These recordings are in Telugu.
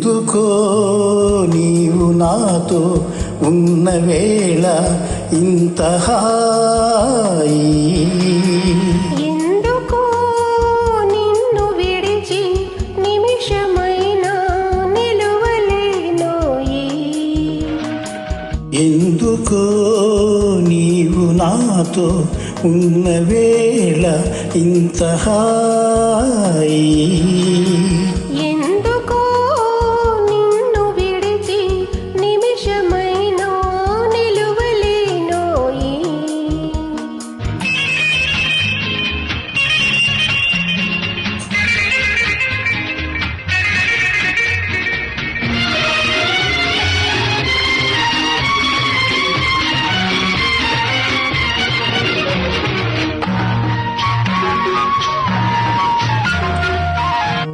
ఎందుకో నీవు నాతో ఉన్న వేళ ఇంత హాయి, ఎందుకో నిన్ను విడిచి నిమిషమైనా నిలువలేనోయి, ఎందుకో నీవు నాతో ఉన్న వేళ ఇంత హాయి, ఎందుకో నిన్ను విడిచి నిమిషమైనా నిలువలేనోయి.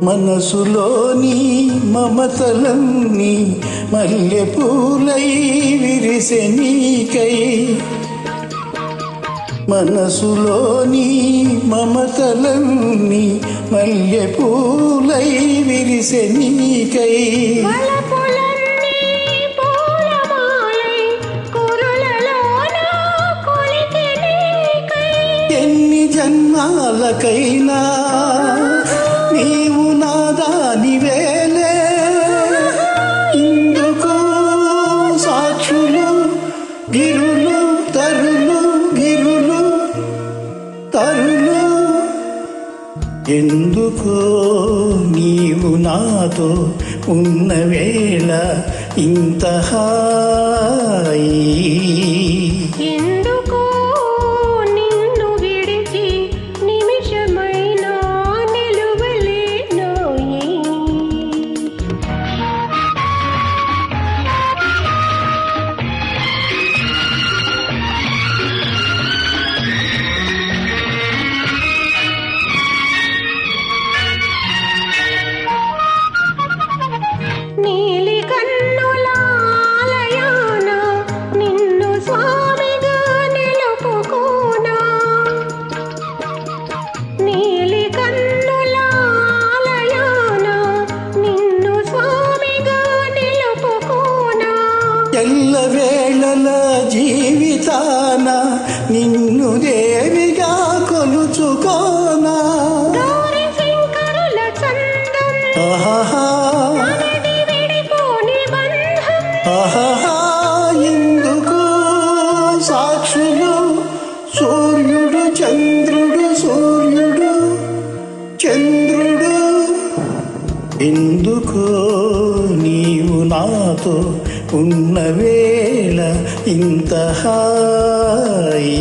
మనసులోని మమతలన్నీ మల్లెపూలై విరిసె నీకై, మనసులోని మమతలన్నీ మల్లెపూలై విరిసె నీకై, వలపులన్నీ పూలమాలై కురులలోన కొలికె నీకై, ఎన్ని జన్మాలకైనా నీవు నాదానివేలే, ఇందుకు సాక్షులు గిరులు తరులు గిరులు తరులు, ఎందుకో నీవు నాతో ఉన్న వేళ ఇంత హాయి, ఎందుకో నిన్ను విడిచి నిమిషమైనా నిలువలేనోయి. నీలి కన్నుల ఆలయాన నిన్ను స్వామిగా నిలుపుకోనా, నీలి కన్నుల ఆలయాన నిన్ను స్వామిగా నిలుపుకోనా, ఎల్లవేళల జీవితాన నిన్ను దేవిగా కొలుచుకోనా, గౌరీ శంకరుల చందం ఆహా మనది విడిపోని బంధం, ఆహా, ఎందుకు సాక్షులు సూర్యుడు చంద్రుడు సూర్యుడు చంద్రుడు, ఎందుకో నీవు నాతో ఉన్న వేళ ఇంత హాయి.